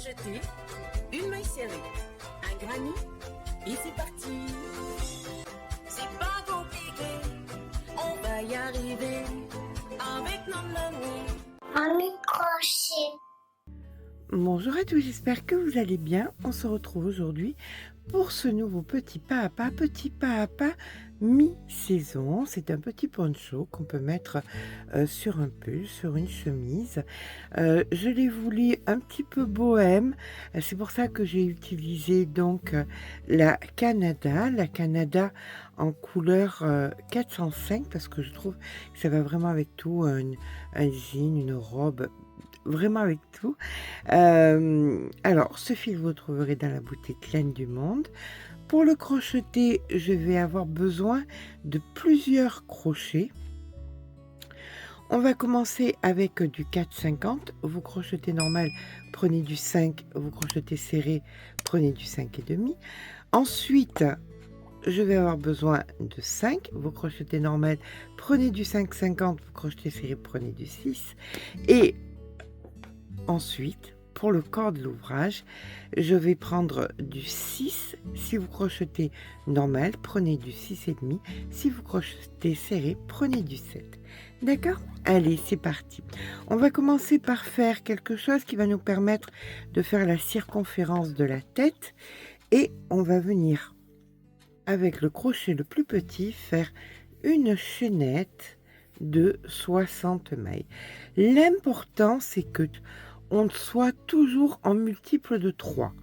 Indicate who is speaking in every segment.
Speaker 1: crocheté, une maille serrée, un granny et c'est parti. C'est pas compliqué, on va y arriver avec nos amis.
Speaker 2: Un crochet.
Speaker 3: Bonjour à tous, j'espère que vous allez bien. On se retrouve aujourd'hui pour ce nouveau petit pas à pas mi-saison. C'est un petit poncho qu'on peut mettre sur un pull, sur une chemise. Je l'ai voulu un petit peu bohème. C'est pour ça que j'ai utilisé donc la Canada en couleur 405 parce que je trouve que ça va vraiment avec tout, un jean, une robe. Vraiment avec tout. Alors, ce fil, vous le trouverez dans la boutique Laine du Monde. Pour le crocheter, je vais avoir besoin de plusieurs crochets. On va commencer avec du 4,50. Vous crochetez normal, prenez du 5. Vous crochetez serré, prenez du 5,5. Ensuite, je vais avoir besoin de 5. Vous crochetez normal, prenez du 5,50. Vous crochetez serré, prenez du 6. Et ensuite, pour le corps de l'ouvrage, je vais prendre du 6. Si vous crochetez normal, prenez du 6,5. Si vous crochetez serré, prenez du 7. D'accord? Allez, c'est parti. On va commencer par faire quelque chose qui va nous permettre de faire la circonférence de la tête. Et on va venir, avec le crochet le plus petit, faire une chaînette de 60 mailles. L'important, c'est que on soit toujours en multiple de 3.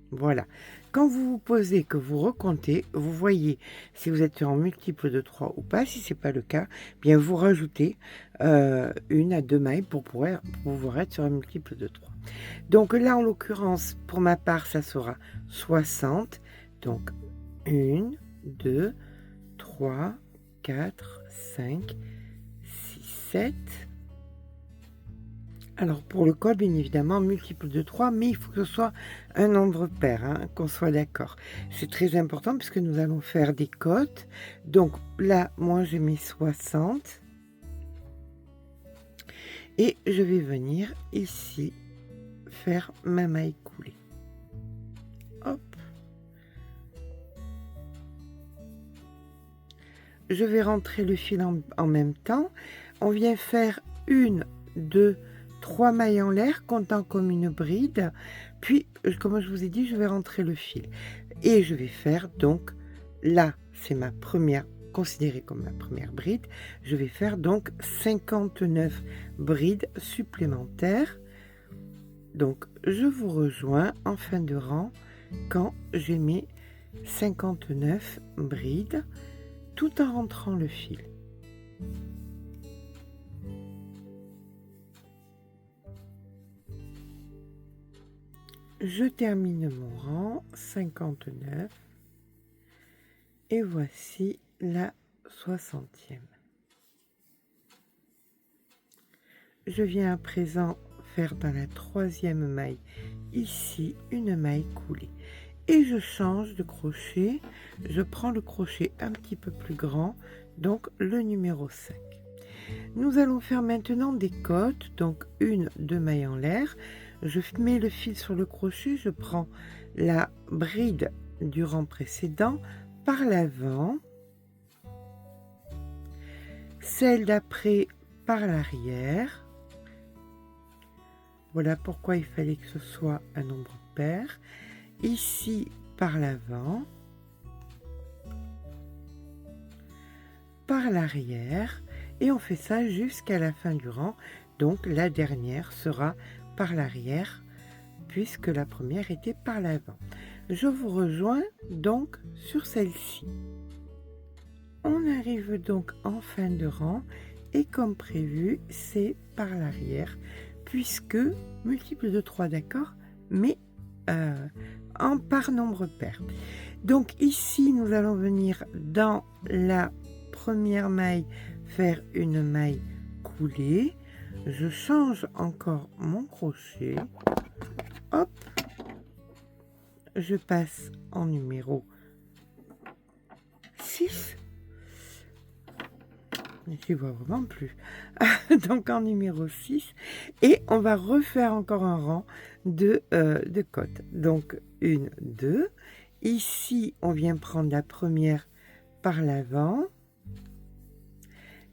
Speaker 3: Voilà. Quand vous vous posez, que vous recomptez, vous voyez si vous êtes en multiple de 3 ou pas. Si ce n'est pas le cas, bien vous rajoutez 1 à 2 mailles pour pouvoir être sur un multiple de 3. Donc là, en l'occurrence, pour ma part, ça sera 60. Donc 1, 2, 3, 4, 5, 6, 7... Alors, pour le col, bien évidemment, multiple de 3, mais il faut que ce soit un nombre pair, hein, qu'on soit d'accord. C'est très important puisque nous allons faire des côtes. Donc là, moi, j'ai mis 60. Et je vais venir ici faire ma maille coulée. Hop. Je vais rentrer le fil en même temps. On vient faire 1, 2, 3 mailles en l'air, comptant comme une bride. Puis, comme je vous ai dit, je vais rentrer le fil. Et je vais faire donc, là, c'est ma première, considérée comme ma première bride. Je vais faire donc 59 brides supplémentaires. Donc, je vous rejoins en fin de rang quand j'ai mes 59 brides, tout en rentrant le fil. Je termine mon rang, 59, et voici la 60e. Je viens à présent faire dans la 3e maille, ici, une maille coulée. Et je change de crochet, je prends le crochet un petit peu plus grand, donc le numéro 5. Nous allons faire maintenant des côtes, donc 1, 2 mailles en l'air. Je mets le fil sur le crochet, je prends la bride du rang précédent par l'avant, celle d'après par l'arrière. Voilà pourquoi il fallait que ce soit un nombre pair. Ici par l'avant, par l'arrière, et on fait ça jusqu'à la fin du rang. Donc la dernière sera par l'arrière puisque la première était par l'avant. Je vous rejoins donc sur celle-ci. On arrive donc en fin de rang et comme prévu, c'est par l'arrière puisque multiple de 3, d'accord, mais par nombre pair. Donc ici, nous allons venir dans la première maille faire une maille coulée. Je change encore mon crochet, hop, je passe en numéro 6, j'y vois vraiment plus. Donc en numéro 6. Et on va refaire encore un rang de côtes. Donc 1, 2. Ici, on vient prendre la première par l'avant,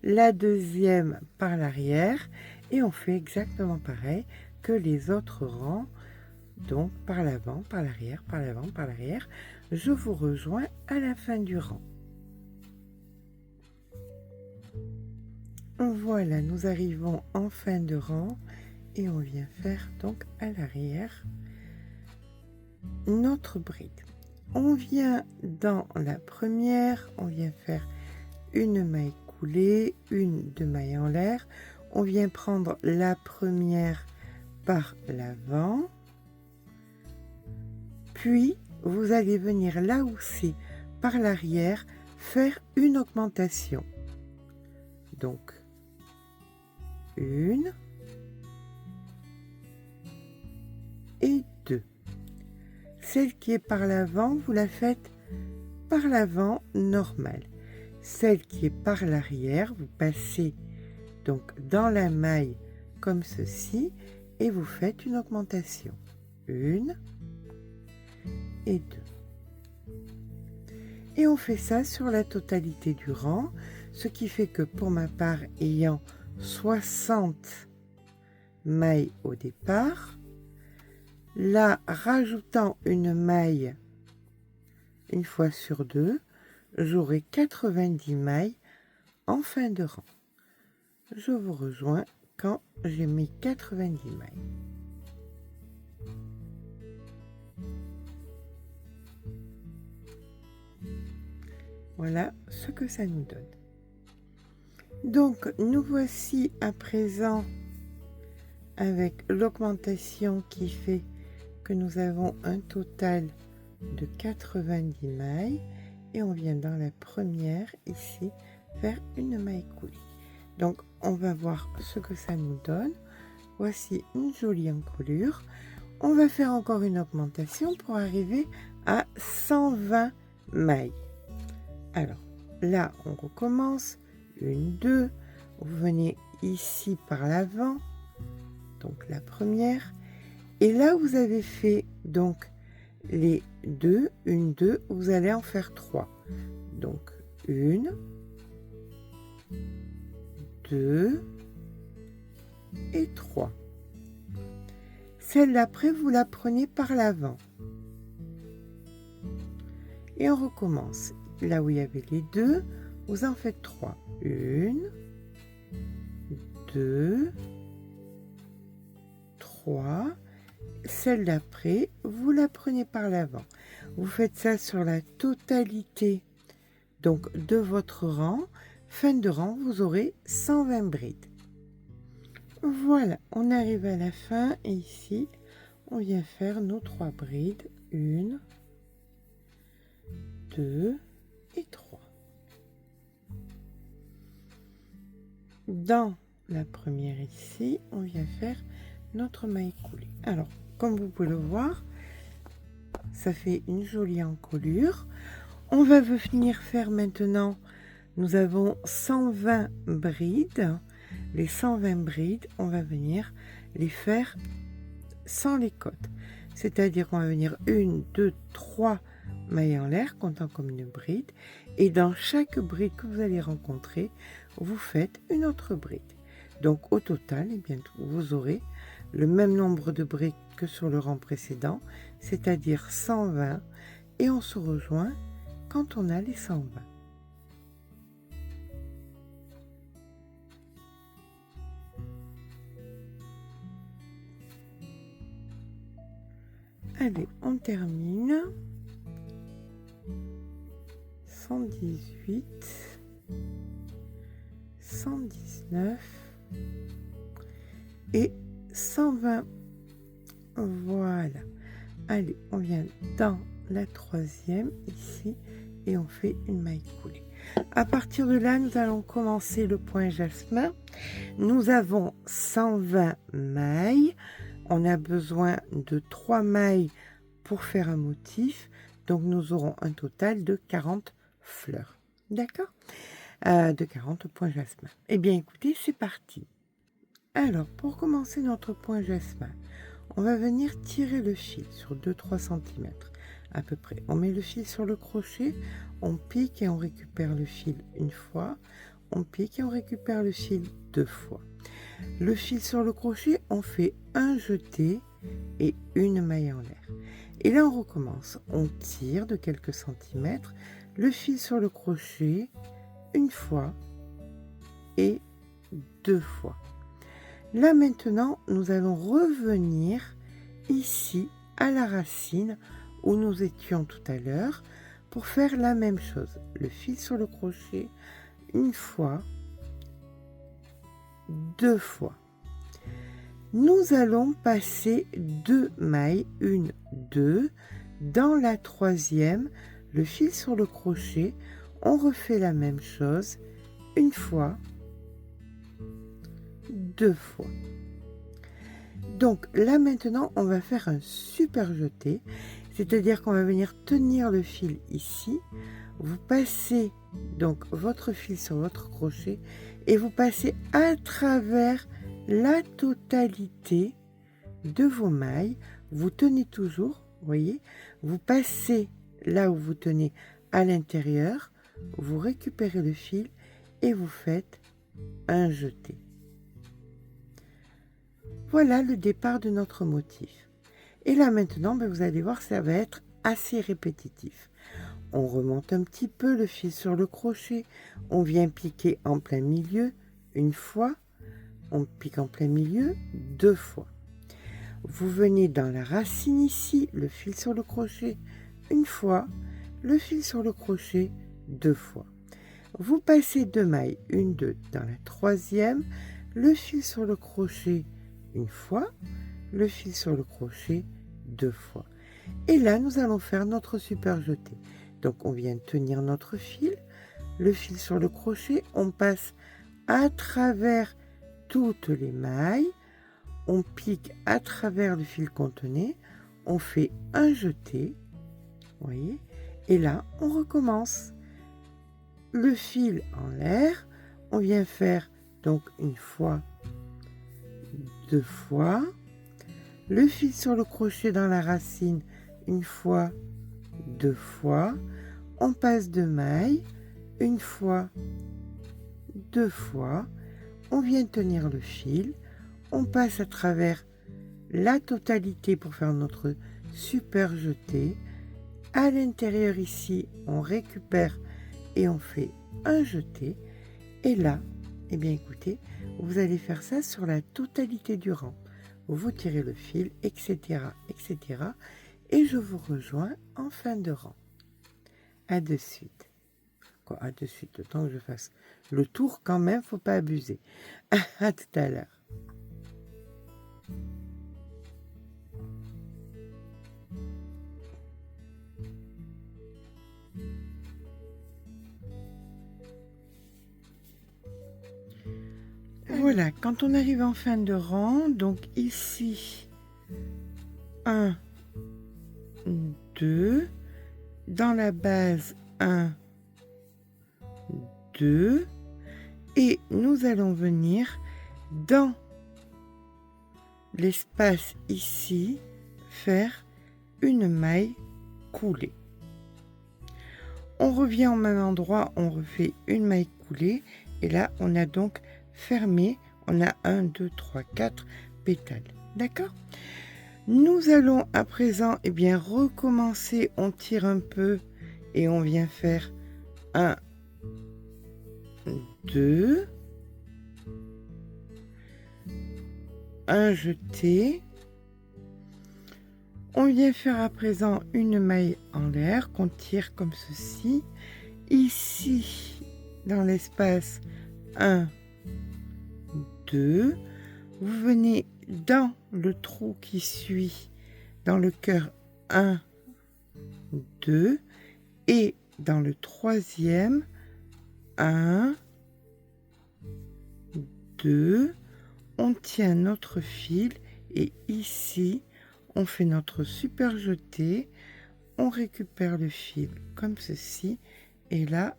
Speaker 3: la deuxième par l'arrière, et on fait exactement pareil que les autres rangs. Donc par l'avant, par l'arrière, par l'avant, par l'arrière. Je vous rejoins à la fin du rang. Voilà, nous arrivons en fin de rang et on vient faire donc à l'arrière notre bride. On vient dans la première, on vient faire une maille coulée, une de maille en l'air. On vient prendre la première par l'avant. Puis, vous allez venir là où c'est par l'arrière faire une augmentation. Donc, une et deux. Celle qui est par l'avant, vous la faites par l'avant normal. Celle qui est par l'arrière, vous passez donc dans la maille comme ceci et vous faites une augmentation. Une et deux. Et on fait ça sur la totalité du rang, ce qui fait que pour ma part, ayant 60 mailles au départ, là, rajoutant une maille une fois sur deux, j'aurai 90 mailles en fin de rang. Je vous rejoins quand j'ai mis 90 mailles. Voilà ce que ça nous donne. Donc, nous voici à présent avec l'augmentation qui fait que nous avons un total de 90 mailles et on vient dans la première ici faire une maille coulée. Donc, on va voir ce que ça nous donne. Voici une jolie encolure. On va faire encore une augmentation pour arriver à 120 mailles. Alors, là, on recommence. Une, deux. Vous venez ici par l'avant. Donc, la première. Et là, vous avez fait donc les deux, une, deux. Vous allez en faire trois. Donc, une, deux et trois. Celle d'après, vous la prenez par l'avant. Et on recommence. Là où il y avait les deux, vous en faites trois. Une, deux, trois. Celle d'après, vous la prenez par l'avant. Vous faites ça sur la totalité donc de votre rang. Fin de rang, vous aurez 120 brides. Voilà, on arrive à la fin et ici, on vient faire nos 3 brides. Une, deux et 3. Dans la première ici, on vient faire notre maille coulée. Alors, comme vous pouvez le voir, ça fait une jolie encolure. On va venir faire maintenant, nous avons 120 brides. Les 120 brides, on va venir les faire sans les côtes. C'est-à-dire qu'on va venir 1, 2, 3 mailles en l'air, comptant comme une bride. Et dans chaque bride que vous allez rencontrer, vous faites une autre bride. Donc au total, eh bien, vous aurez le même nombre de brides que sur le rang précédent, c'est-à-dire 120. Et on se rejoint quand on a les 120. Allez, on termine. 118, 119 et 120. Voilà. Allez, on vient dans la troisième ici et on fait une maille coulée. À partir de là, nous allons commencer le point jasmin. Nous avons 120 mailles. On a besoin de 3 mailles pour faire un motif. Donc, nous aurons un total de 40 fleurs. D'accord? de 40 points jasmin. Eh bien écoutez, c'est parti. Alors pour commencer notre point jasmin, on va venir tirer le fil sur 2-3 cm à peu près. On met le fil sur le crochet, on pique et on récupère le fil une fois, on pique et on récupère le fil 2 fois. Le fil sur le crochet, on fait un jeté et une maille en l'air. Et là on recommence, on tire de quelques centimètres, le fil sur le crochet une fois et 2 fois. Là maintenant nous allons revenir ici à la racine où nous étions tout à l'heure pour faire la même chose. Le fil sur le crochet une fois, 2 fois. Nous allons passer 2 mailles, 1, 2, dans la troisième, le fil sur le crochet, on refait la même chose, une fois, 2 fois. Donc là maintenant, on va faire un super jeté, c'est-à-dire qu'on va venir tenir le fil ici, vous passez donc votre fil sur votre crochet et vous passez à travers la totalité de vos mailles, vous tenez toujours, voyez, vous passez là où vous tenez à l'intérieur, vous récupérez le fil et vous faites un jeté. Voilà le départ de notre motif. Et là maintenant, vous allez voir, ça va être assez répétitif. On remonte un petit peu le fil sur le crochet, on vient piquer en plein milieu une fois, on pique en plein milieu 2 fois. Vous venez dans la racine ici, le fil sur le crochet une fois, le fil sur le crochet 2 fois. Vous passez 2 mailles, 1, 2 dans la troisième, le fil sur le crochet une fois, le fil sur le crochet 2 fois. Et là, nous allons faire notre super jeté. Donc, on vient tenir notre fil, le fil sur le crochet, on passe à travers toutes les mailles, on pique à travers le fil qu'on tenait, on fait un jeté, voyez, et là, on recommence. Le fil en l'air, on vient faire donc une fois, 2 fois, le fil sur le crochet dans la racine une fois, 2 fois, on passe 2 mailles, une fois, 2 fois, on vient tenir le fil, on passe à travers la totalité pour faire notre super jeté. À l'intérieur ici, on récupère et on fait un jeté. Et là, eh bien écoutez, vous allez faire ça sur la totalité du rang. Vous tirez le fil, etc., etc. Et je vous rejoins en fin de rang. À de suite. Quoi, à de suite, le temps que je fasse le tour quand même, faut pas abuser. À tout à l'heure. Voilà, quand on arrive en fin de rang, donc ici, 1, 2, dans la base 1, 2, et nous allons venir dans l'espace ici, faire une maille coulée. On revient au même endroit, on refait une maille coulée, et là on a donc fermé, on a 1, 2, 3, 4 pétales, d'accord? Nous allons à présent recommencer, on tire un peu et on vient faire 1, 2, un jeté, on vient faire à présent une maille en l'air qu'on tire comme ceci, ici dans l'espace 1, 2, vous venez dans le trou qui suit, dans le cœur 1, 2, et dans le troisième 1, 2, on tient notre fil et ici on fait notre super jeté, on récupère le fil comme ceci et là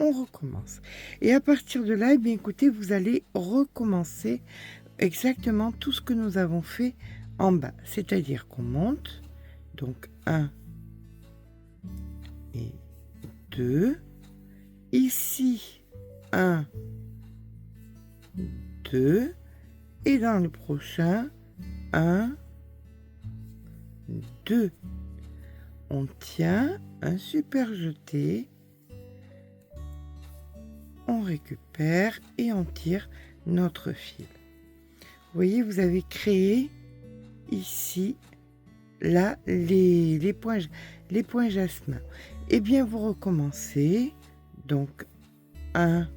Speaker 3: on recommence. Et à partir de là, eh bien, écoutez, vous allez recommencer exactement tout ce que nous avons fait en bas. C'est-à-dire qu'on monte, donc 1 et 2. Ici, 1, 2. Et dans le prochain, 1, 2. On tient un super jeté. On récupère et on tire notre fil. Vous voyez, vous avez créé ici, là, les points jasmin. Et bien, vous recommencez. Donc, 1,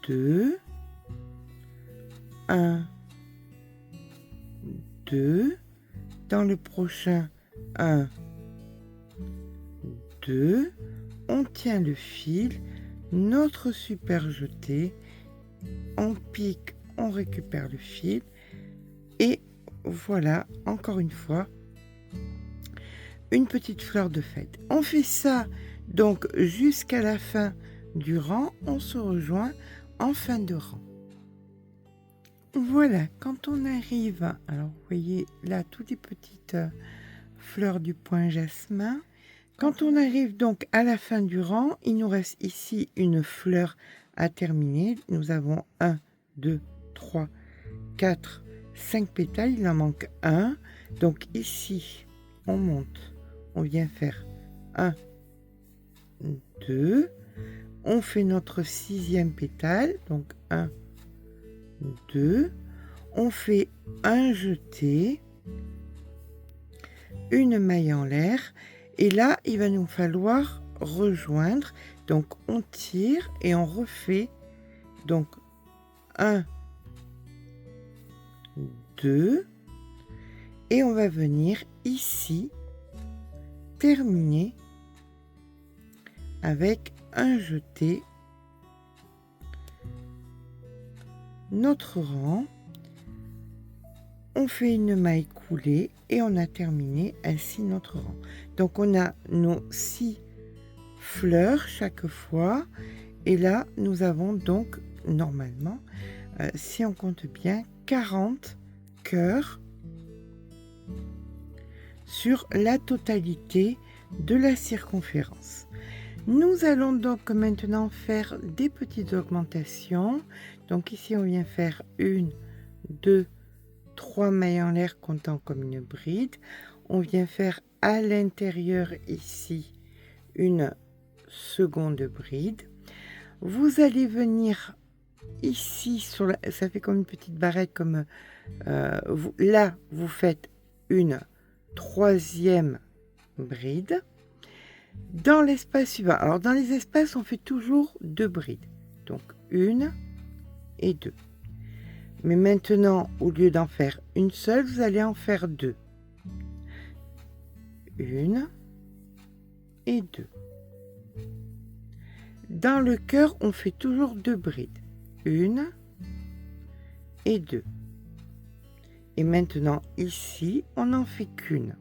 Speaker 3: 2, 1, 2. Dans le prochain, 1, 2. On tient le fil, notre super jeté, on pique, on récupère le fil et voilà, encore une fois, une petite fleur de fête. On fait ça donc jusqu'à la fin du rang, on se rejoint en fin de rang. Voilà, quand on arrive, alors vous voyez là toutes les petites fleurs du point jasmin. Quand on arrive donc à la fin du rang, il nous reste ici une fleur à terminer. Nous avons 1, 2, 3, 4, 5 pétales. Il en manque un. Donc ici, on monte. On vient faire 1, 2. On fait notre 6e pétale. Donc 1, 2. On fait un jeté. Une maille en l'air. Et là, il va nous falloir rejoindre. Donc, on tire et on refait. Donc, 1, 2. Et on va venir ici terminer avec un jeté. Notre rang. On fait une maille coulée et on a terminé ainsi notre rang. Donc on a nos 6 fleurs chaque fois et là nous avons donc normalement, si on compte bien, 40 cœurs sur la totalité de la circonférence. Nous allons donc maintenant faire des petites augmentations. Donc ici on vient faire 1, 2, 3 mailles en l'air comptant comme une bride. On vient faire à l'intérieur ici une seconde bride. Vous allez venir ici sur la, ça fait comme une petite barrette comme là vous faites une 3e bride. Dans l'espace suivant, alors dans les espaces on fait toujours 2 brides, donc 1 et 2. Mais maintenant, au lieu d'en faire une seule, vous allez en faire 2. 1 et 2. Dans le cœur, on fait toujours 2 brides. 1 et 2. Et maintenant, ici, on n'en fait qu'une.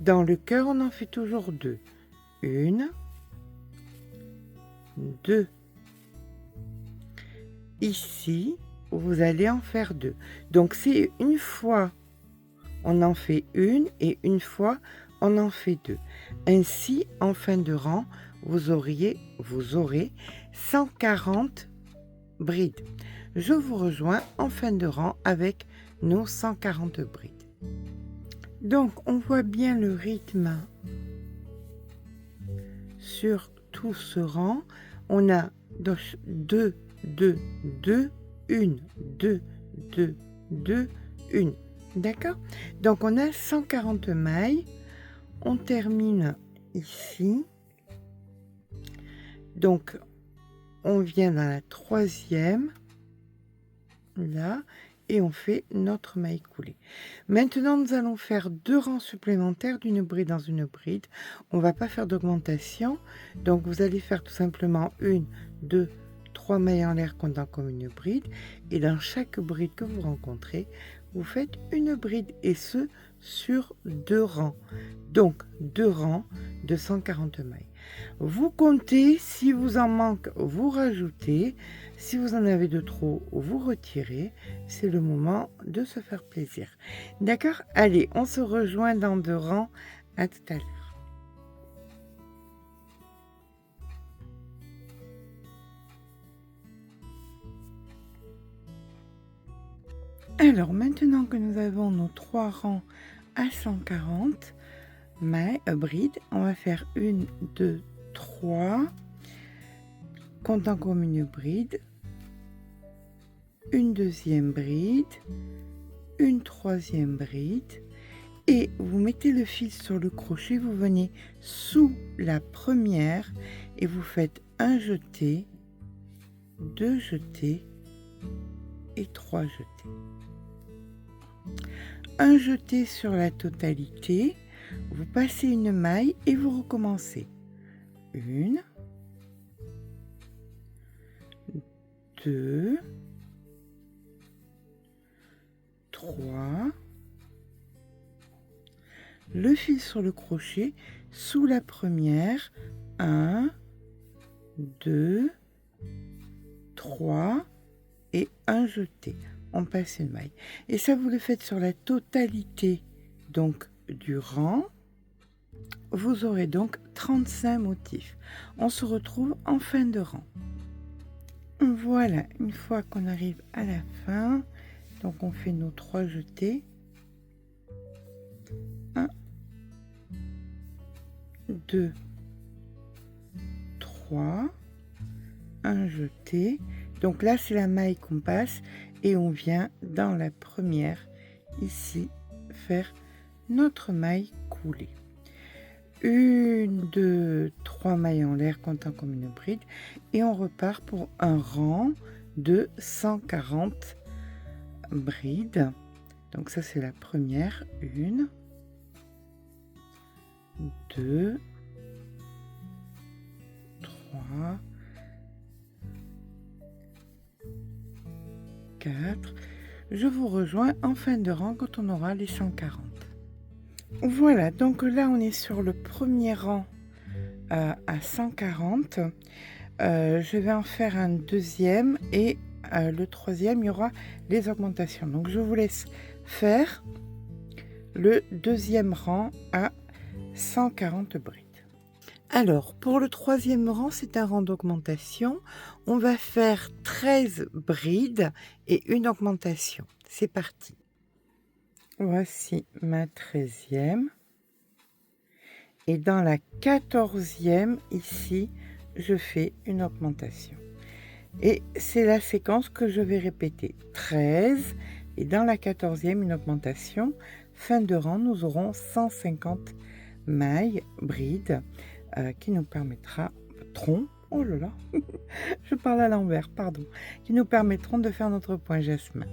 Speaker 3: Dans le cœur, on en fait toujours 2. 1, 2. Ici, vous allez en faire 2. Donc, c'est une fois, on en fait une et une fois, on en fait 2. Ainsi, en fin de rang, vous aurez 140 brides. Je vous rejoins en fin de rang avec nos 140 brides. Donc, on voit bien le rythme sur tout ce rang. On a 2, 2, 2, 1, 2, 2, 2, 1. D'accord? Donc, on a 140 mailles. On termine ici. Donc, on vient dans la 3e, là, et on fait notre maille coulée. Maintenant, nous allons faire 2 rangs supplémentaires d'une bride dans une bride. On ne va pas faire d'augmentation. Donc, vous allez faire tout simplement 1, 2, 3 mailles en l'air comptant comme une bride. Et dans chaque bride que vous rencontrez, vous faites une bride et ce sur 2 rangs. Donc 2 rangs de 140 mailles. Vous comptez, si vous en manque, vous rajoutez. Si vous en avez de trop, vous retirez. C'est le moment de se faire plaisir. D'accord? Allez, on se rejoint dans 2 rangs. À tout à l'heure. Alors, maintenant que nous avons nos 3 rangs à 140 mailles, brides, on va faire 1, 2, 3, comptant comme une bride, une deuxième bride, une troisième bride, et vous mettez le fil sur le crochet, vous venez sous la première et vous faites un jeté, 2 jetés et 3 jetés. Un jeté sur la totalité, vous passez une maille et vous recommencez. 1, 2, 3, le fil sur le crochet sous la première, 1, 2, 3 et un jeté. On passe une maille et ça vous le faites sur la totalité donc du rang. Vous aurez donc 35 motifs. On se retrouve en fin de rang. Voilà, une fois qu'on arrive à la fin, donc on fait nos 3 jetés. 1, 2, 3, un jeté. Donc là, c'est la maille qu'on passe et on vient dans la première, ici, faire notre maille coulée. 1, 2, 3 mailles en l'air comptant comme une bride et on repart pour un rang de 140 brides. Donc ça, c'est la première. 1, 2, 3, 4. Je vous rejoins en fin de rang quand on aura les 140. Voilà, donc là on est sur le premier rang à 140. Je vais en faire un deuxième et le troisième, il y aura les augmentations. Donc je vous laisse faire le deuxième rang à 140 brides. Alors, pour le troisième rang, c'est un rang d'augmentation. On va faire 13 brides et une augmentation. C'est parti. Voici ma 13e. Et dans la 14e, ici, je fais une augmentation. Et c'est la séquence que je vais répéter. 13 et dans la 14e, une augmentation. Fin de rang, nous aurons 150 mailles, brides, qui nous permettront, oh là là, je parle à l'envers, pardon, qui nous permettront de faire notre point jasmin.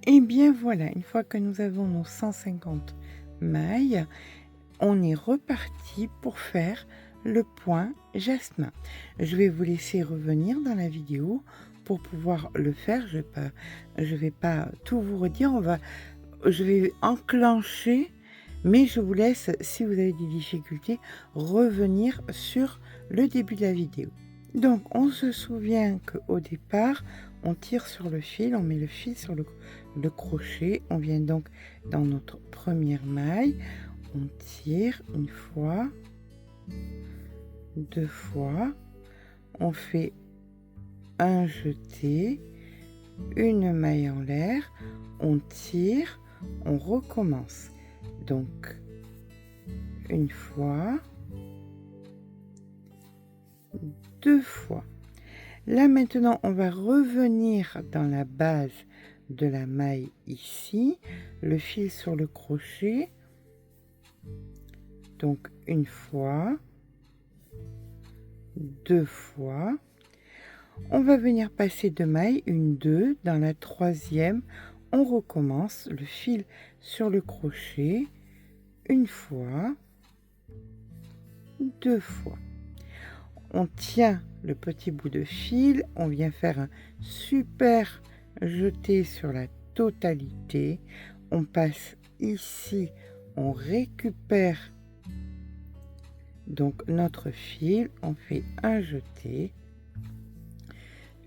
Speaker 3: Et bien voilà, une fois que nous avons nos 150 mailles, on est reparti pour faire le point jasmin. Je vais vous laisser revenir dans la vidéo pour pouvoir le faire. Je vais pas tout vous redire, je vais enclencher, mais je vous laisse, si vous avez des difficultés, revenir sur le début de la vidéo. Donc, on se souvient qu'au départ, on tire sur le fil, on met le fil sur le crochet. On vient donc dans notre première maille. On tire une fois, 2 fois. On fait un jeté, une maille en l'air. On tire, on recommence. Donc, une fois, 2 fois. Là, maintenant, on va revenir dans la base de la maille ici, le fil sur le crochet. Donc, une fois, 2 fois. On va venir passer 2 mailles, 1, 2. Dans la 3e, on recommence le fil sur le crochet, une fois, 2 fois. On tient le petit bout de fil, on vient faire un super jeté sur la totalité, on passe ici, on récupère donc notre fil, on fait un jeté,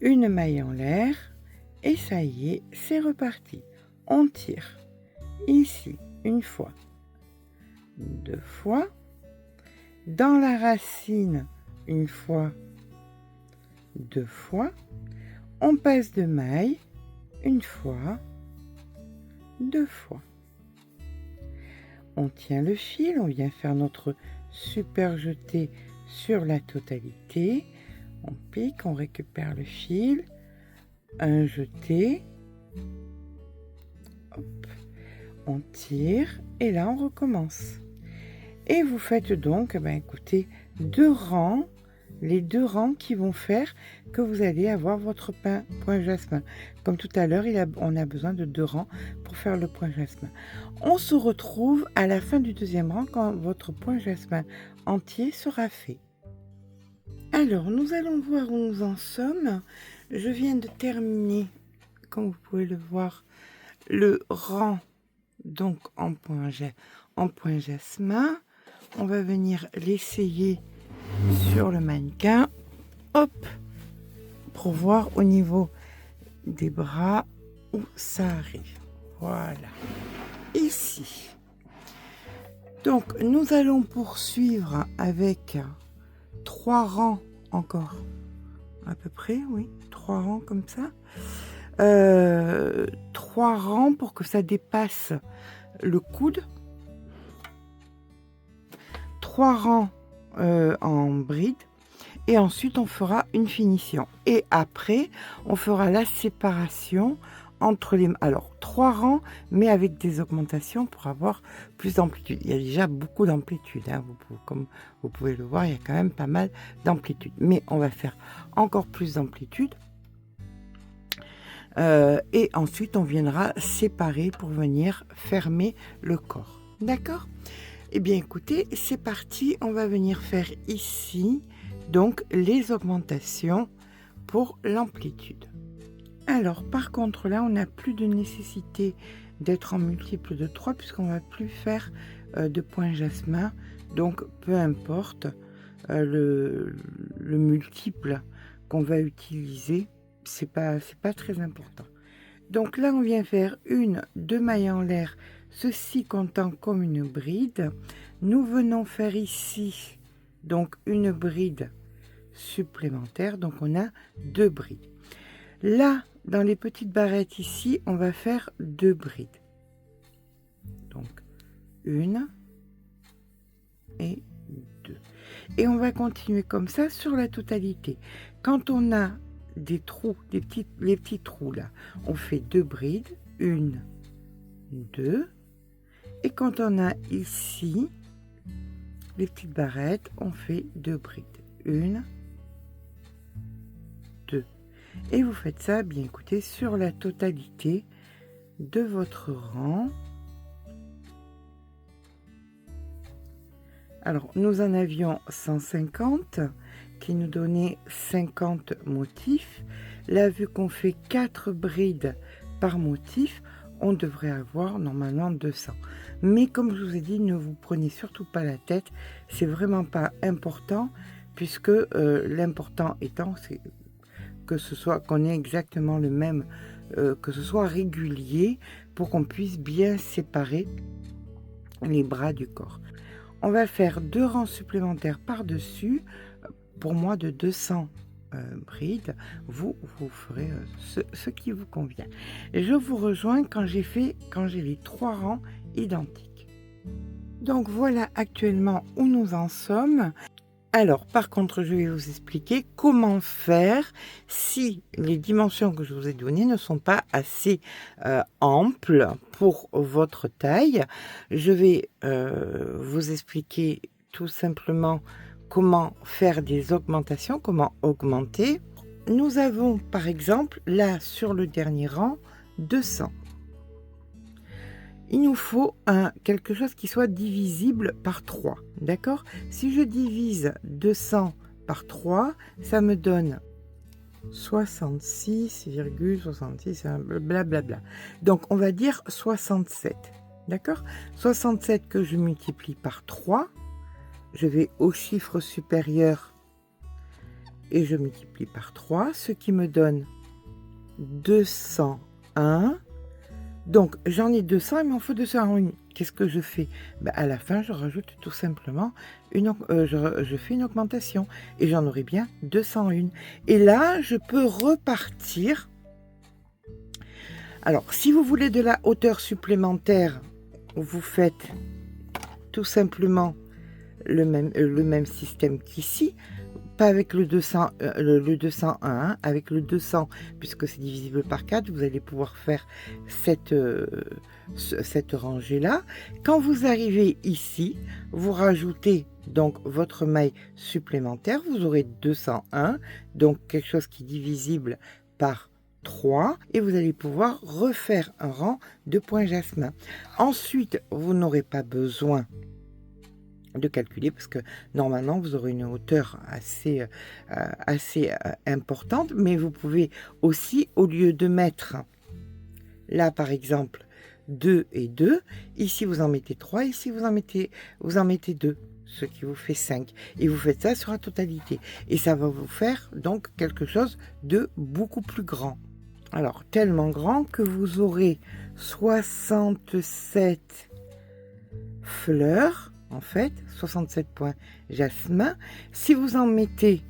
Speaker 3: une maille en l'air et ça y est, c'est reparti. On tire ici une fois, deux fois, dans la racine une fois, deux fois, on passe de maille une fois, deux fois. On tient le fil, on vient faire notre super jeté sur la totalité. On pique, on récupère le fil, un jeté, hop, on tire et là on recommence. Et vous faites donc, écoutez, deux rangs, les deux rangs qui vont faire que vous allez avoir votre point jasmin. Comme tout à l'heure, on a besoin de deux rangs pour faire le point jasmin. On se retrouve à la fin du deuxième rang quand votre point jasmin entier sera fait. Alors, nous allons voir où nous en sommes. Je viens de terminer, comme vous pouvez le voir, le rang donc en point jasmin. On va venir l'essayer sur le mannequin, hop, pour voir au niveau des bras où ça arrive. Voilà, ici. Donc, nous allons poursuivre avec 3 rangs encore, à peu près, oui, 3 rangs comme ça. 3 rangs pour que ça dépasse le coude. 3 rangs en bride et ensuite on fera une finition et après on fera la séparation entre les, alors 3 rangs mais avec des augmentations pour avoir plus d'amplitude. Il y a déjà beaucoup d'amplitude, hein. Comme vous pouvez le voir, il y a quand même pas mal d'amplitude, mais on va faire encore plus d'amplitude et ensuite on viendra séparer pour venir fermer le corps. D'accord? Eh bien écoutez, c'est parti, on va venir faire ici donc les augmentations pour l'amplitude. Alors par contre là on n'a plus de nécessité d'être en multiple de 3 puisqu'on va plus faire de point jasmin, donc peu importe le multiple qu'on va utiliser, c'est pas très important. Donc là on vient faire deux mailles en l'air, ceci comptant comme une bride. Nous venons faire ici donc une bride supplémentaire, donc on a 2 brides. Là dans les petites barrettes ici on va faire 2 brides, donc 1 et 2 et on va continuer comme ça sur la totalité. Quand on a des trous, les petits trous là, on fait 2 brides, 1, 2, et quand on a ici les petites barrettes, on fait 2 brides, 1, 2, et vous faites ça, bien écoutez, sur la totalité de votre rang. Alors nous en avions 150 qui nous donnait 50 motifs. Là, vu qu'on fait 4 brides par motif, on devrait avoir normalement 200. Mais comme je vous ai dit, ne vous prenez surtout pas la tête, c'est vraiment pas important, puisque l'important étant c'est que ce soit qu'on ait exactement le même, que ce soit régulier pour qu'on puisse bien séparer les bras du corps. On va faire 2 rangs supplémentaires par-dessus, pour moi de 200 brides. Vous ferez ce qui vous convient. Et je vous rejoins quand j'ai les 3 rangs identiques. Donc voilà actuellement où nous en sommes. Alors par contre je vais vous expliquer comment faire si les dimensions que je vous ai données ne sont pas assez amples pour votre taille. Je vais vous expliquer tout simplement comment faire des augmentations, comment augmenter. Nous avons par exemple là sur le dernier rang 200. Il nous faut quelque chose qui soit divisible par 3, d'accord? Si je divise 200 par 3, ça me donne 66,66, blablabla. Donc, on va dire 67. D'accord? 67 que je multiplie par 3. Je vais au chiffre supérieur et je multiplie par 3, ce qui me donne 201. Donc, j'en ai 200, il m'en faut 201. Qu'est-ce que je fais? Ben, à la fin, je rajoute tout simplement, je fais une augmentation et j'en aurai bien 201. Et là, je peux repartir. Alors, si vous voulez de la hauteur supplémentaire, vous faites tout simplement le même système qu'ici. Pas avec le 200, le 201, hein, avec le 200, puisque c'est divisible par 4, vous allez pouvoir faire cette rangée-là. Quand vous arrivez ici, vous rajoutez donc votre maille supplémentaire, vous aurez 201, donc quelque chose qui est divisible par 3, et vous allez pouvoir refaire un rang de points jasmin. Ensuite, vous n'aurez pas besoin de calculer parce que normalement vous aurez une hauteur assez importante, mais vous pouvez aussi, au lieu de mettre là par exemple 2 et 2, ici vous en mettez 3, ici vous en mettez 2, ce qui vous fait 5, et vous faites ça sur la totalité et ça va vous faire donc quelque chose de beaucoup plus grand. Alors tellement grand que vous aurez 67 fleurs, en fait, 67 points jasmin. Si vous en mettez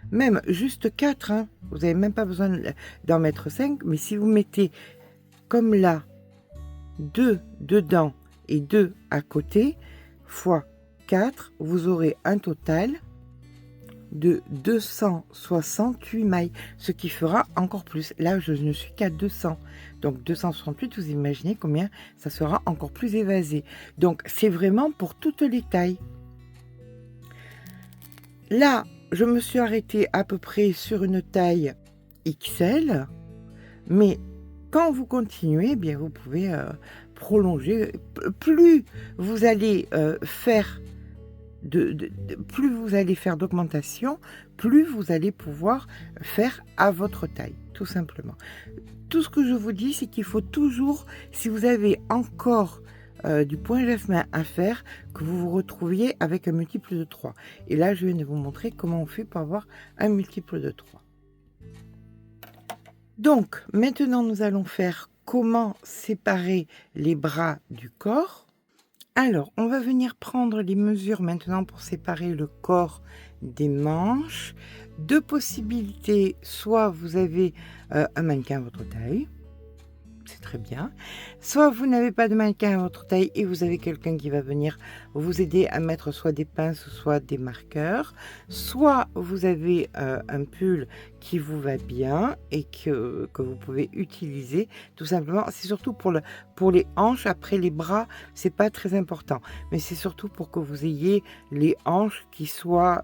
Speaker 3: même juste 4, hein, vous n'avez même pas besoin d'en mettre 5, mais si vous mettez comme là 2 dedans et 2 à côté, fois 4, vous aurez un total de 268 mailles, ce qui fera encore plus. Là, je ne suis qu'à 200. Donc 268, vous imaginez combien ça sera encore plus évasé. Donc c'est vraiment pour toutes les tailles. Là, je me suis arrêtée à peu près sur une taille XL, mais quand vous continuez, eh bien vous pouvez prolonger. Plus vous allez faire plus vous allez faire d'augmentation, plus vous allez pouvoir faire à votre taille, tout simplement. Tout ce que je vous dis, c'est qu'il faut toujours, si vous avez encore du point jasmin à faire, que vous vous retrouviez avec un multiple de 3. Et là, je viens de vous montrer comment on fait pour avoir un multiple de 3. Donc, maintenant, nous allons faire comment séparer les bras du corps. Alors, on va venir prendre les mesures maintenant pour séparer le corps des manches. Deux possibilités, soit vous avez un mannequin à votre taille, c'est très bien, soit vous n'avez pas de mannequin à votre taille et vous avez quelqu'un qui va venir vous aider à mettre soit des pinces, soit des marqueurs, soit vous avez un pull qui vous va bien et que vous pouvez utiliser tout simplement. C'est surtout pour les hanches. Après les bras, c'est pas très important, mais c'est surtout pour que vous ayez les hanches qui soient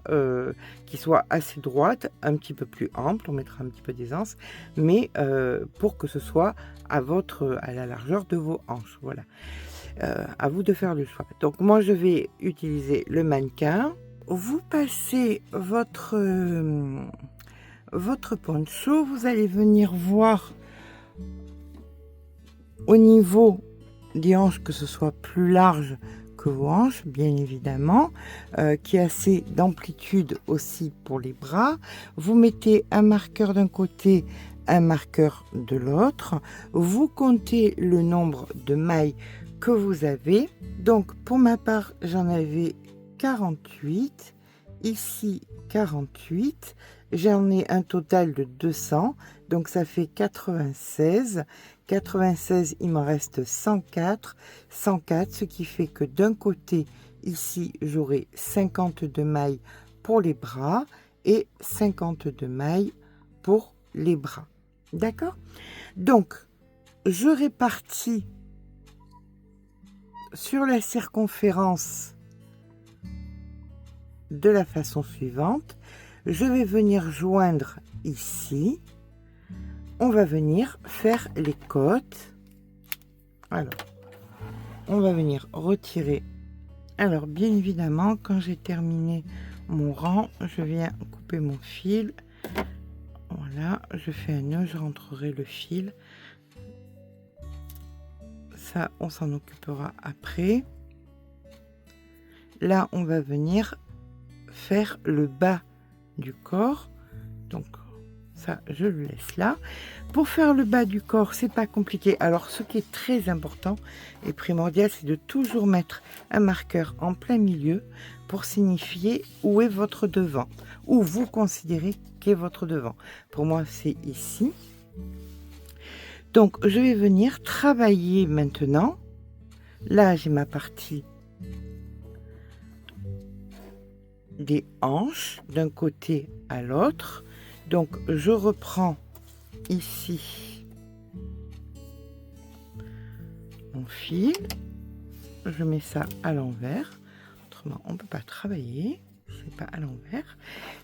Speaker 3: assez droites, un petit peu plus amples. On mettra un petit peu d'aisance, mais pour que ce soit à la largeur de vos hanches. Voilà, à vous de faire le choix. Donc moi je vais utiliser le mannequin. Vous passez votre poncho, vous allez venir voir au niveau des hanches que ce soit plus large que vos hanches, bien évidemment, qui a assez d'amplitude aussi pour les bras. Vous mettez un marqueur d'un côté, un marqueur de l'autre. Vous comptez le nombre de mailles que vous avez. Donc pour ma part, j'en avais 48. Ici 48. J'en ai un total de 200. Donc ça fait 96. 96, il m'en reste 104. 104, ce qui fait que d'un côté, ici, j'aurai 52 mailles pour les bras et 52 mailles pour les bras. D'accord? Donc, je répartis sur la circonférence de la façon suivante. Je vais venir joindre ici. On va venir faire les côtes. Alors, on va venir retirer. Alors, bien évidemment, quand j'ai terminé mon rang, je viens couper mon fil. Voilà, je fais un nœud, je rentrerai le fil. Ça, on s'en occupera après. Là, on va venir faire le bas du corps. Donc, ça, je le laisse là. Pour faire le bas du corps, c'est pas compliqué. Alors, ce qui est très important et primordial, c'est de toujours mettre un marqueur en plein milieu pour signifier où est votre devant, où vous considérez qu'est votre devant. Pour moi, c'est ici. Donc, je vais venir travailler maintenant. Là, j'ai ma partie des hanches d'un côté à l'autre. Donc, je reprends ici mon fil. Je mets ça à l'envers. Autrement, on ne peut pas travailler. C'est pas à l'envers.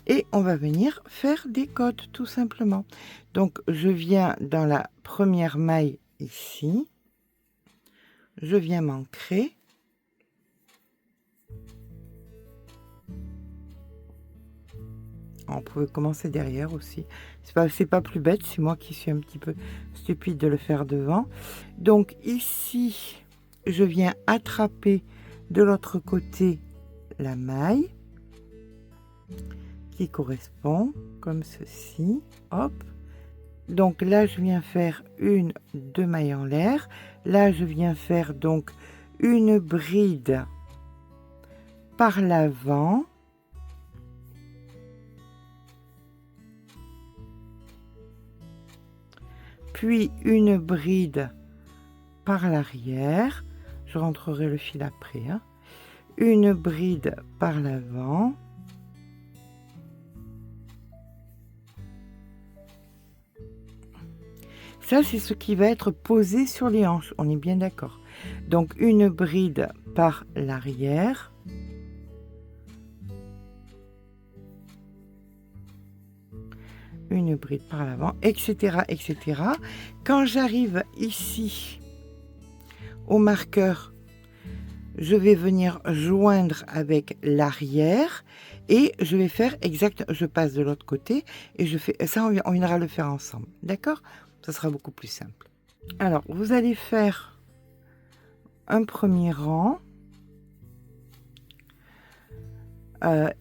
Speaker 3: Et on va venir faire des côtes, tout simplement. Donc, je viens dans la première maille ici. Je viens m'ancrer. On pouvait commencer derrière aussi. C'est pas plus bête, c'est moi qui suis un petit peu stupide de le faire devant. Donc ici, je viens attraper de l'autre côté la maille qui correspond comme ceci. Hop. Donc là, je viens faire une, deux mailles en l'air. Là, je viens faire donc une bride par l'avant. Puis une bride par l'arrière. Je rentrerai le fil après. Hein. Une bride par l'avant. Ça, c'est ce qui va être posé sur les hanches. On est bien d'accord. Donc, une bride par l'arrière. Une bride par l'avant, etc., etc. Quand j'arrive ici au marqueur, je vais venir joindre avec l'arrière et je vais faire exact. Je passe de l'autre côté et je fais ça. On viendra le faire ensemble, d'accord? Ça sera beaucoup plus simple. Alors, vous allez faire un premier rang.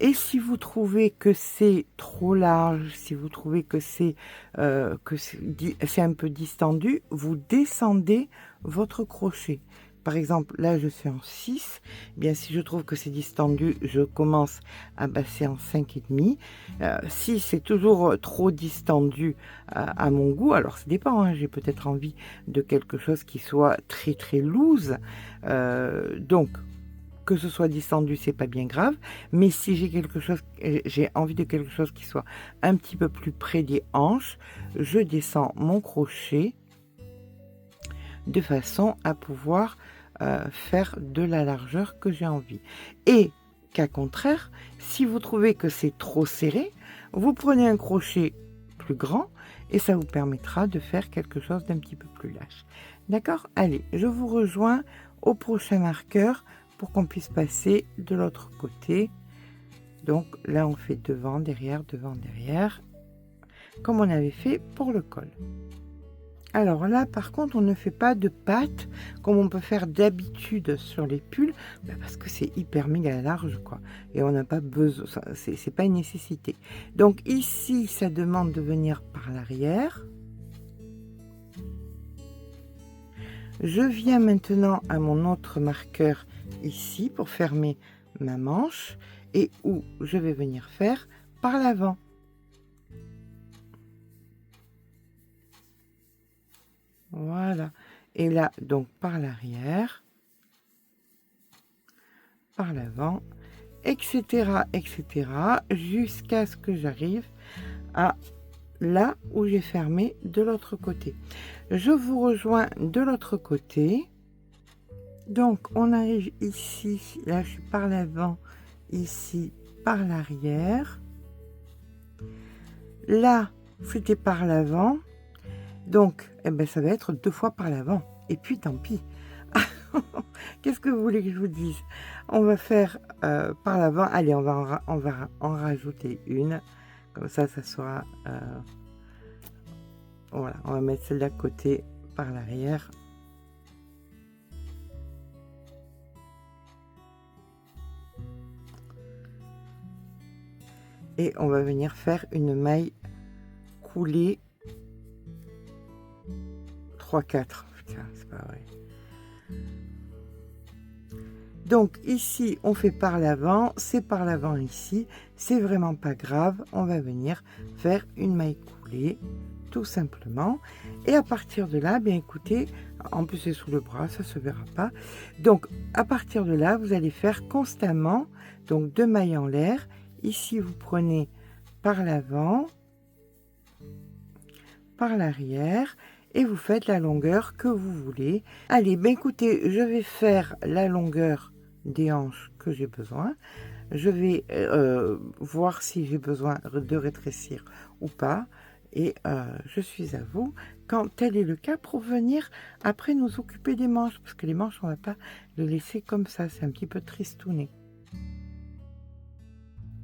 Speaker 3: Et si vous trouvez que c'est trop large, si vous trouvez que c'est un peu distendu, vous descendez votre crochet. Par exemple, là, je suis en 6. Eh bien, si je trouve que c'est distendu, je commence à passer en 5,5. Si c'est toujours trop distendu à mon goût, alors ça dépend, hein, j'ai peut-être envie de quelque chose qui soit très, très loose. Donc, que ce soit distendu, c'est pas bien grave. Mais si j'ai envie de quelque chose qui soit un petit peu plus près des hanches, je descends mon crochet de façon à pouvoir faire de la largeur que j'ai envie. Et qu'à contraire, si vous trouvez que c'est trop serré, vous prenez un crochet plus grand et ça vous permettra de faire quelque chose d'un petit peu plus lâche. D'accord? Allez, je vous rejoins au prochain marqueur pour qu'on puisse passer de l'autre côté. Donc là, on fait devant, derrière, comme on avait fait pour le col. Alors là, par contre, on ne fait pas de pattes comme on peut faire d'habitude sur les pulls, parce que c'est hyper méga large, quoi. Et on n'a pas besoin, c'est pas une nécessité. Donc ici, ça demande de venir par l'arrière. Je viens maintenant à mon autre marqueur ici pour fermer ma manche et où je vais venir faire par l'avant. Voilà. Et là, donc par l'arrière, par l'avant, etc., etc., jusqu'à ce que j'arrive à là où j'ai fermé de l'autre côté. Je vous rejoins de l'autre côté. Donc, on arrive ici. Là, je suis par l'avant. Ici, par l'arrière. Là, c'était par l'avant. Donc, eh ben, ça va être 2 fois par l'avant. Et puis, tant pis. Qu'est-ce que vous voulez que je vous dise? On va faire par l'avant. Allez, on va en rajouter une. Comme ça, ça sera Voilà, on va mettre celle d'à côté par l'arrière. Et on va venir faire une maille coulée 3-4. Putain, c'est pas vrai. Donc ici, on fait par l'avant, c'est par l'avant ici, c'est vraiment pas grave. On va venir faire une maille coulée, tout simplement. Et à partir de là, bien écoutez, en plus c'est sous le bras, ça se verra pas. Donc à partir de là, vous allez faire constamment donc 2 mailles en l'air. Ici, vous prenez par l'avant, par l'arrière, et vous faites la longueur que vous voulez. Allez, ben écoutez, je vais faire la longueur des hanches que j'ai besoin. Je vais voir si j'ai besoin de rétrécir ou pas. Et je suis à vous quand tel est le cas pour venir après nous occuper des manches. Parce que les manches, on ne va pas les laisser comme ça. C'est un petit peu tristouné.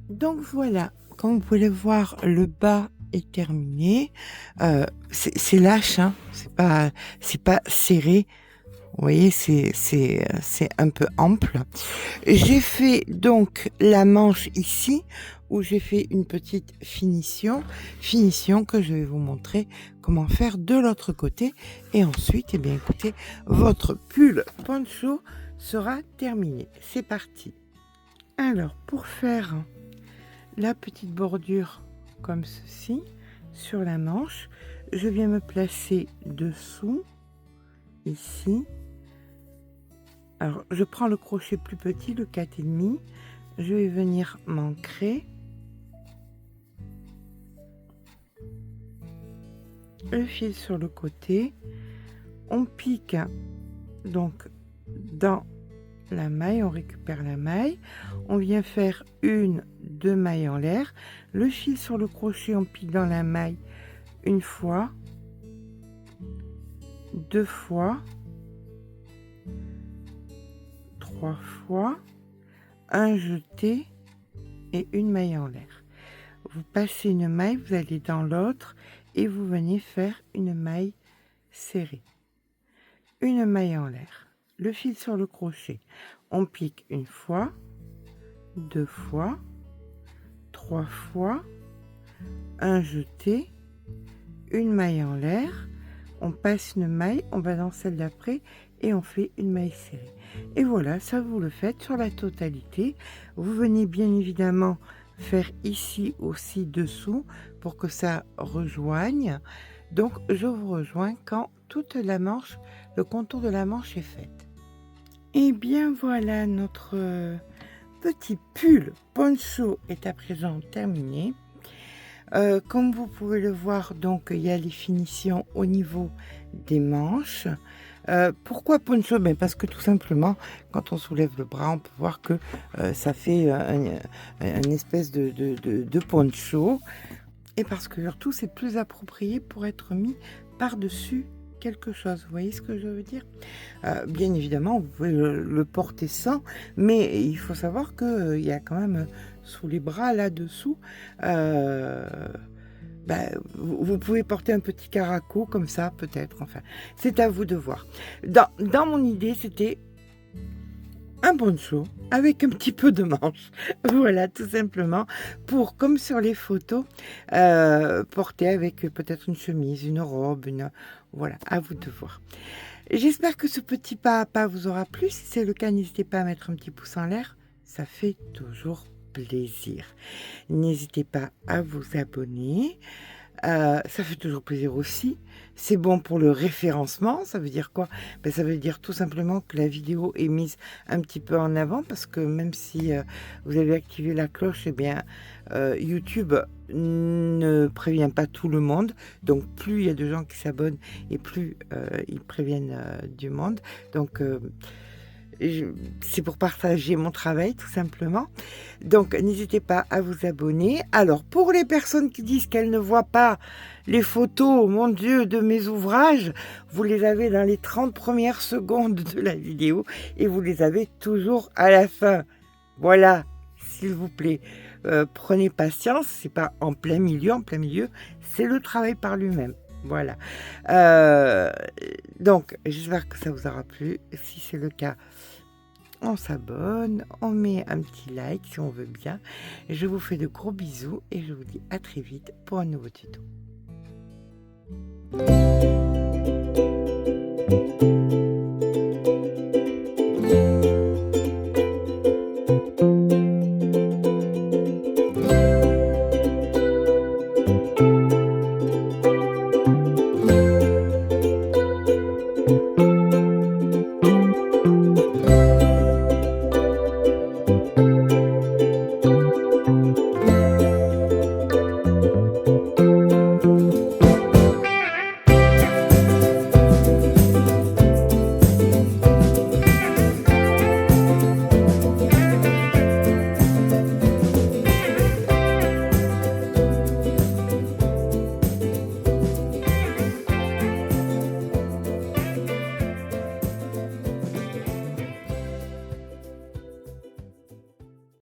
Speaker 3: Donc voilà, comme vous pouvez le voir, le bas est terminé. C'est lâche, hein, c'est pas serré. Vous voyez, c'est un peu ample. J'ai fait donc la manche ici, où j'ai fait une petite finition que je vais vous montrer comment faire de l'autre côté. Et ensuite, eh bien écoutez, votre pull poncho sera terminé. C'est parti. Alors, pour faire la petite bordure comme ceci sur la manche, je viens me placer dessous ici. Alors je prends le crochet plus petit, le 4,5, je vais venir m'ancrer le fil sur le côté, on pique donc dans la maille, on récupère la maille, on vient faire 1-2 mailles en l'air, le fil sur le crochet, on pique dans la maille une fois, 2 fois, 3 fois, un jeté et une maille en l'air. Vous passez une maille, vous allez dans l'autre et vous venez faire une maille serrée. Une maille en l'air. Le fil sur le crochet, on pique une fois, 2 fois, 3 fois, un jeté, une maille en l'air, on passe une maille, on va dans celle d'après et on fait une maille serrée. Et voilà, ça vous le faites sur la totalité. Vous venez bien évidemment faire ici aussi dessous pour que ça rejoigne. Donc je vous rejoins quand toute la manche, le contour de la manche est fait. Et bien voilà, notre petit pull poncho est à présent terminé. Comme vous pouvez le voir, donc il y a les finitions au niveau des manches. Pourquoi poncho? Ben parce que tout simplement, quand on soulève le bras, on peut voir que ça fait une espèce de poncho. Et parce que surtout, c'est plus approprié pour être mis par-dessus quelque chose. Vous voyez ce que je veux dire? Bien évidemment, vous pouvez le porter sans, mais il faut savoir qu'il y a quand même sous les bras là-dessous, vous pouvez porter un petit caraco comme ça, peut-être. Enfin, c'est à vous de voir. Dans mon idée, c'était un poncho avec un petit peu de manche. Voilà, tout simplement, pour, comme sur les photos, porter avec peut-être une chemise, une robe, voilà, à vous de voir. J'espère que ce petit pas à pas vous aura plu. Si c'est le cas, n'hésitez pas à mettre un petit pouce en l'air. Ça fait toujours plaisir. N'hésitez pas à vous abonner. Ça fait toujours plaisir aussi. C'est bon pour le référencement. Ça veut dire quoi? Ça veut dire tout simplement que la vidéo est mise un petit peu en avant, parce que même si vous avez activé la cloche, eh bien YouTube ne prévient pas tout le monde. Donc plus il y a de gens qui s'abonnent et plus ils préviennent du monde. Donc c'est pour partager mon travail, tout simplement. Donc, n'hésitez pas à vous abonner. Alors, pour les personnes qui disent qu'elles ne voient pas les photos, mon Dieu, de mes ouvrages, vous les avez dans les 30 premières secondes de la vidéo et vous les avez toujours à la fin. Voilà, s'il vous plaît. Prenez patience, c'est pas en plein milieu, c'est le travail par lui-même. Voilà. Euh, donc, j'espère que ça vous aura plu. Si c'est le cas, on s'abonne, on met un petit like si on veut bien. Je vous fais de gros bisous et je vous dis à très vite pour un nouveau tuto.